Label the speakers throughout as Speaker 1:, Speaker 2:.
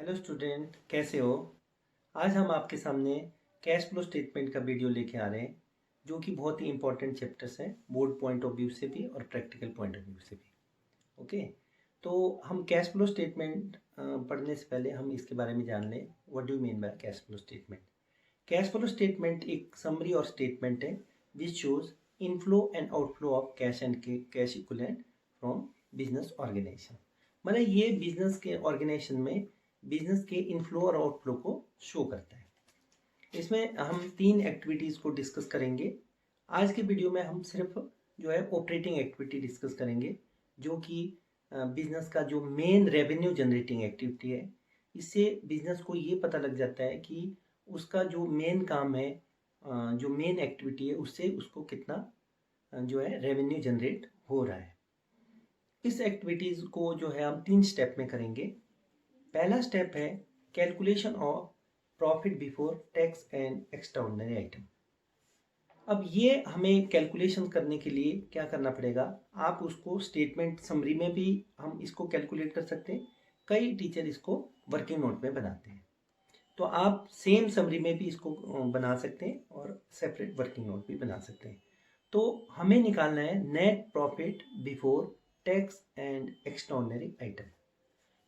Speaker 1: Hello student, कैसे हो। आज हम आपके सामने कैश फ्लो स्टेटमेंट का वीडियो लेके आ रहे हैं, जो कि बहुत ही इंपॉर्टेंट चैप्टर्स हैं बोर्ड पॉइंट ऑफ व्यू से भी और प्रैक्टिकल पॉइंट ऑफ व्यू से भी। ओके, तो हम कैश फ्लो स्टेटमेंट पढ़ने से पहले हम इसके बारे में जान लें, what do mean by cash flow statement. Cash flow statement एक समरी और स्टेटमेंट है which shows inflow and outflow of cash and cash equivalent from business organisation. मतलब ये बिजनेस के ऑर्गेनाइजेशन में बिजनेस के इनफ्लो और आउटफ्लो को शो करता है। इसमें हम 3 एक्टिविटीज़ को डिस्कस करेंगे। आज के वीडियो में हम सिर्फ जो है ऑपरेटिंग एक्टिविटी डिस्कस करेंगे, जो कि बिजनेस का जो मेन रेवेन्यू जनरेटिंग एक्टिविटी है। इससे बिजनेस को ये पता लग जाता है कि उसका जो मेन काम है, जो मेन एक्टिविटी है, उससे उसको कितना जो है रेवेन्यू जनरेट हो रहा है। इस एक्टिविटीज़ को जो है हम 3 स्टेप में करेंगे। पहला स्टेप है calculation of profit before tax and extraordinary item. अब ये हमें कैलकुलेशन करने के लिए क्या करना पड़ेगा, आप उसको स्टेटमेंट समरी में भी हम इसको कैलकुलेट कर सकते हैं। कई टीचर इसको वर्किंग नोट में बनाते हैं, तो आप सेम समरी में भी इसको बना सकते हैं और सेपरेट वर्किंग नोट भी बना सकते हैं। तो हमें निकालना है net profit before tax and extraordinary item.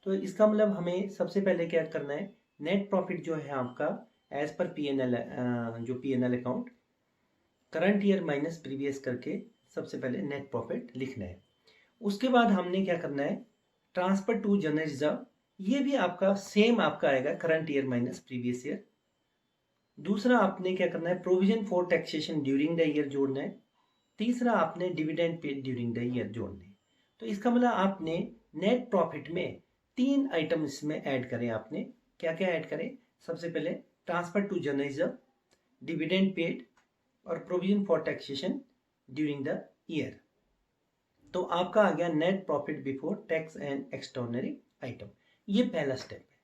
Speaker 1: तो इसका मतलब हमें सबसे पहले क्या करना है, नेट प्रॉफिट जो है आपका एज पर पीएनएल, जो PNL account current year minus previous करके सबसे पहले नेट प्रॉफिट लिखना है। उसके बाद हमने क्या करना है, ट्रांसफर टू जनरल रिजर्व, ये भी आपका सेम आपका आएगा current year minus previous year. दूसरा आपने क्या करना है, provision for taxation during the year जोड़ना है। तीसरा आपने dividend paid during the year जोड़ने हैं। तो इसका मतलब आपने नेट प्रॉफिट में 3 आइटम इसमें ऐड करें। आपने क्या क्या ऐड करें, सबसे पहले transfer to general reserve, dividend paid और provision for taxation during the year. तो आपका आ गया net profit before tax and extraordinary item. ये पहला स्टेप है।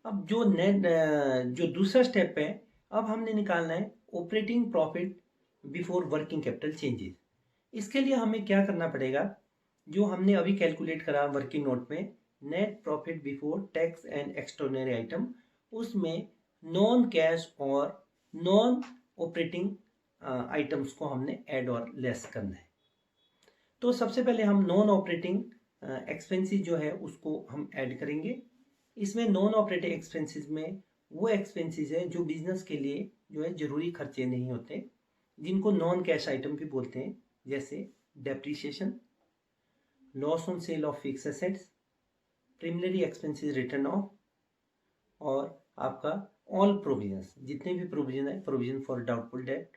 Speaker 1: अब जो दूसरा स्टेप है, अब हमने निकालना है operating profit before working capital changes. इसके लिए हमें क्या करना पड़ेगा, जो हमने अभी कैलकुलेट करा वर्किंग नोट में, net profit before tax and extraordinary item, उसमें नॉन कैश और नॉन ऑपरेटिंग आइटम्स को हमने ऐड और लेस करना है। तो सबसे पहले हम नॉन ऑपरेटिंग एक्सपेंसेस जो है उसको हम ऐड करेंगे। इसमें नॉन ऑपरेटिंग एक्सपेंसेस में वो एक्सपेंसेस है जो बिजनेस के लिए जो है ज़रूरी खर्चे नहीं होते, जिनको नॉन कैश आइटम भी बोलते हैं, जैसे depreciation, loss on sale of fix assets, preliminary expenses written off, और आपका ऑल प्रोविजंस, जितने भी प्रोविजन है, प्रोविजन फॉर डाउटफुल डेट,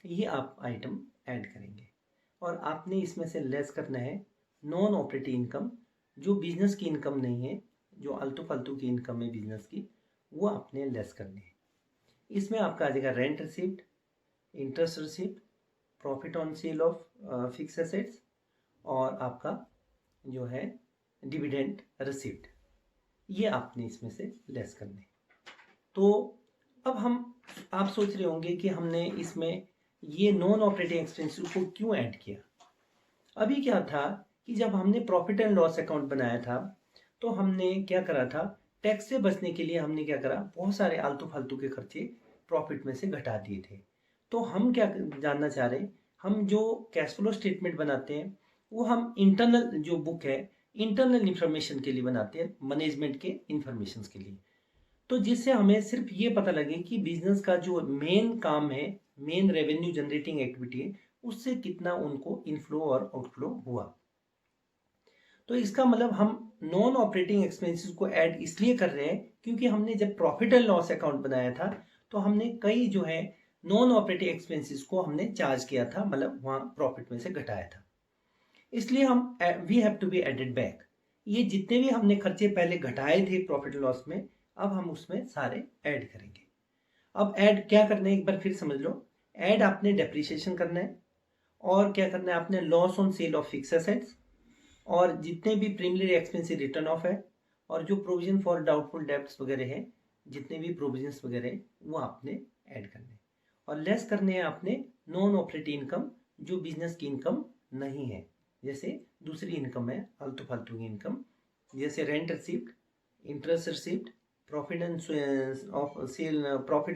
Speaker 1: ये आप आइटम ऐड करेंगे। और आपने इसमें से लेस करना है नॉन ऑपरेटिंग इनकम, जो बिजनेस की इनकम नहीं है, जो आलतू फालतू की इनकम है बिजनेस की, वो आपने लेस करनी है। इसमें आपका आ जाएगा rent receipt, interest receipt, profit on sale of fix assets, और आपका जो है डिविडेंड रिसिप्ट, ये आपने इसमें से लेस करने। तो अब आप सोच रहे होंगे कि हमने इसमें ये नॉन ऑपरेटिंग एक्सपेंसेस को क्यों ऐड किया। अभी क्या था कि जब हमने प्रॉफिट एंड लॉस अकाउंट बनाया था, तो हमने क्या करा था, टैक्स से बचने के लिए हमने क्या करा, बहुत सारे आलतू फालतू के खर्चे प्रॉफिट में से घटा दिए थे। तो हम क्या जानना चाह रहे हैं, हम जो कैश फ्लो स्टेटमेंट बनाते हैं वो हम इंटरनल जो बुक है, इंटरनल इंफॉर्मेशन के लिए बनाते हैं, मैनेजमेंट के इंफॉर्मेशन के लिए। तो जिससे हमें सिर्फ ये पता लगे कि बिजनेस का जो मेन काम है, मेन रेवेन्यू जनरेटिंग एक्टिविटी है, उससे कितना उनको इनफ्लो और आउटफ्लो हुआ। तो इसका मतलब हम नॉन ऑपरेटिंग एक्सपेंसेस को ऐड इसलिए कर रहे हैं क्योंकि हमने जब प्रॉफिट एंड लॉस अकाउंट बनाया था, तो हमने कई जो है नॉन ऑपरेटिंग एक्सपेंसेस को हमने चार्ज किया था, मतलब वहाँ प्रॉफिट में से घटाया था। इसलिए हम we have to be added back. ये जितने भी हमने खर्चे पहले घटाए थे प्रॉफिट एंड लॉस में, अब हम उसमें सारे ऐड करेंगे। अब ऐड क्या करना है, एक बार फिर समझ लो। ऐड आपने डेप्रिसिएशन करना है, और क्या करना है आपने, loss on sale of fix assets, और जितने भी प्रीमिनरी एक्सपेंसिव रिटर्न ऑफ है, और जो प्रोविजन फॉर डाउटफुल डेब्ट्स वगैरह है, जितने भी प्रोविजंस वगैरह है, वो आपने ऐड करने हैं। और लेस करने हैं आपने नॉन ऑपरेटिंग इनकम, जो बिजनेस की इनकम नहीं है, जैसे दूसरी इनकम है आलतू फालतू की इनकम, जैसे rent receipt, interest received, profit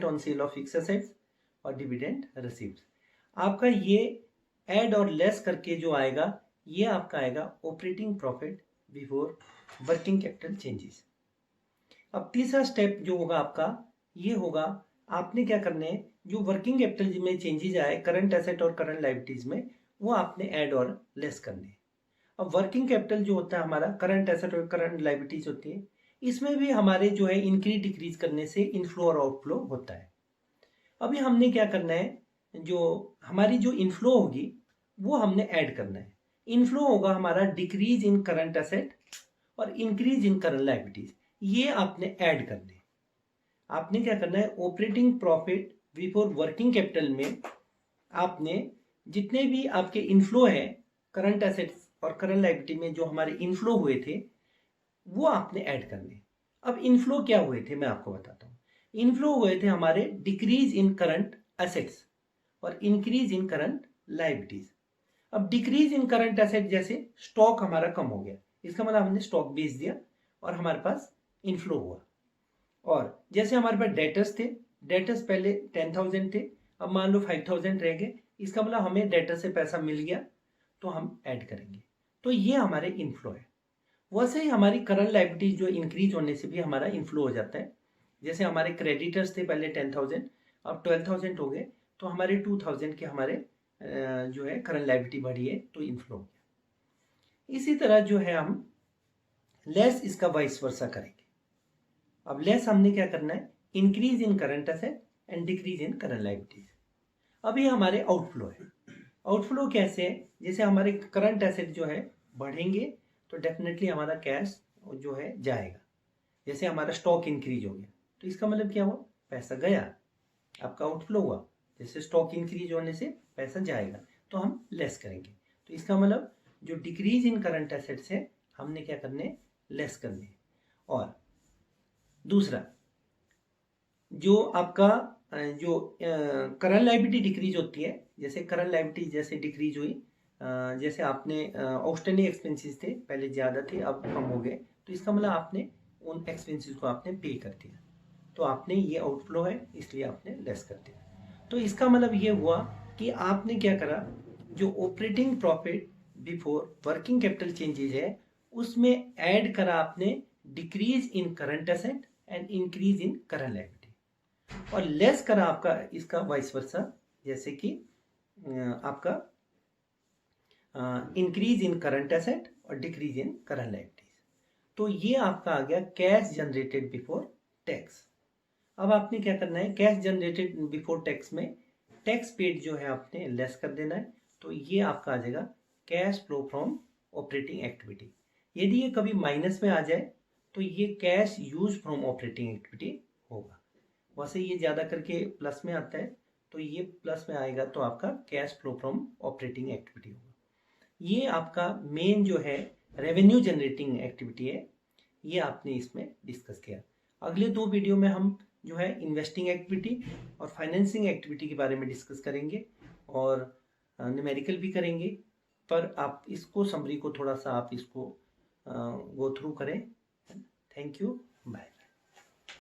Speaker 1: on sale of fix assets और डिविडेंड रिसीव्ड। आपका ये ऐड और लेस करके जो आएगा ये आपका आएगा operating profit before working capital changes. अब तीसरा स्टेप जो होगा आपका ये होगा, आपने क्या करना है, जो वर्किंग कैपिटल में चेंजेस आए करंट एसेट और करंट लायबिलिटीज में, वो आपने ऐड और लेस करने हैं। अब वर्किंग कैपिटल जो होता है हमारा करंट एसेट और करंट लायबिलिटीज होती है, इसमें भी हमारे जो है इंक्रीज डिक्रीज करने से इनफ्लो और आउटफ्लो होता है। अभी हमने क्या करना है, जो हमारी जो इनफ्लो होगी वो हमने ऐड करना है। इनफ्लो होगा हमारा डिक्रीज इन करंट एसेट और इंक्रीज इन करंट लायबिलिटीज, ये आपने ऐड करने। आपने क्या करना है, operating profit before working capital में आपने जितने भी आपके इनफ्लो है करंट एसेट्स और करंट लायबिलिटी में जो हमारे इनफ्लो हुए थे वो आपने ऐड करने। अब इनफ्लो क्या हुए थे मैं आपको बताता हूँ। इनफ्लो हुए थे हमारे डिक्रीज इन करंट एसेट्स और इंक्रीज इन करंट लायबिलिटीज। अब डिक्रीज इन करंट एसेट जैसे स्टॉक हमारा कम हो गया, इसका मतलब हमने स्टॉक बेच दिया और हमारे पास इनफ्लो हुआ। और जैसे हमारे पास डेटर्स थे, डेटर्स पहले 10,000 थे, अब मान लो 5,000 रह गए, इसका मतलब हमें डेटर से पैसा मिल गया तो हम ऐड करेंगे, तो ये हमारे इनफ्लो है। वैसे ही हमारी करंट लायबिलिटी जो इंक्रीज होने से भी हमारा इनफ्लो हो जाता है। जैसे हमारे क्रेडिटर्स थे पहले 10,000, अब 12,000 हो गए, तो हमारे 2,000 के हमारे जो है करंट लायबिलिटी बढ़ी है तो इनफ्लो हो गया। इसी तरह जो है हम लेस इसका वाइस वर्सा करेंगे। अब लेस हमने क्या करना है, increase in current asset and decrease in current liabilities. अभी हमारे आउटफ्लो है। आउटफ्लो कैसे है, जैसे हमारे करंट एसेट जो है बढ़ेंगे तो डेफिनेटली हमारा कैश जो है जाएगा। जैसे हमारा स्टॉक इंक्रीज हो गया तो इसका मतलब क्या हुआ, पैसा गया, आपका आउटफ्लो हुआ। जैसे स्टॉक इंक्रीज होने से पैसा जाएगा तो हम लेस करेंगे, तो इसका मतलब जो डिक्रीज इन करंट एसेट्स है हमने क्या करने, लेस करने। और दूसरा जो आपका जो करंट लायबिलिटी डिक्रीज होती है, जैसे करंट लायबिलिटी जैसे डिक्रीज हुई, जैसे आपने आउटस्टैंडिंग एक्सपेंसेस थे पहले ज़्यादा थे अब कम हो गए, तो इसका मतलब आपने उन एक्सपेंसेस को आपने पे कर दिया, तो आपने ये आउटफ्लो है इसलिए आपने लेस कर दिया। तो इसका मतलब ये हुआ कि आपने क्या करा, जो operating profit before working capital changes है उसमें ऐड करा आपने decrease in current asset and increase in current liability, और लेस करा आपका इसका वाइस वर्सा, जैसे कि आपका इंक्रीज इन करंट एसेट और डिक्रीज इन करंट लायबिलिटीज। तो ये आपका आ गया कैश जनरेटेड बिफोर टैक्स। अब आपने क्या करना है, कैश जनरेटेड बिफोर टैक्स में टैक्स पेड जो है आपने लेस कर देना है, तो ये आपका आ जाएगा cash flow from operating activity. यदि ये कभी माइनस में आ जाए तो ये cash use from operating activity होगा। वैसे ये ज़्यादा करके प्लस में आता है, तो ये प्लस में आएगा तो आपका cash flow from operating activity होगा। ये आपका मेन जो है रेवेन्यू जनरेटिंग एक्टिविटी है, ये आपने इसमें डिस्कस किया। अगले 2 वीडियो में हम जो है इन्वेस्टिंग एक्टिविटी और फाइनेंसिंग एक्टिविटी के बारे में डिस्कस करेंगे और न्यूमेरिकल भी करेंगे, पर आप इसको समरी को थोड़ा सा आप इसको गो थ्रू करें। Thank you, bye.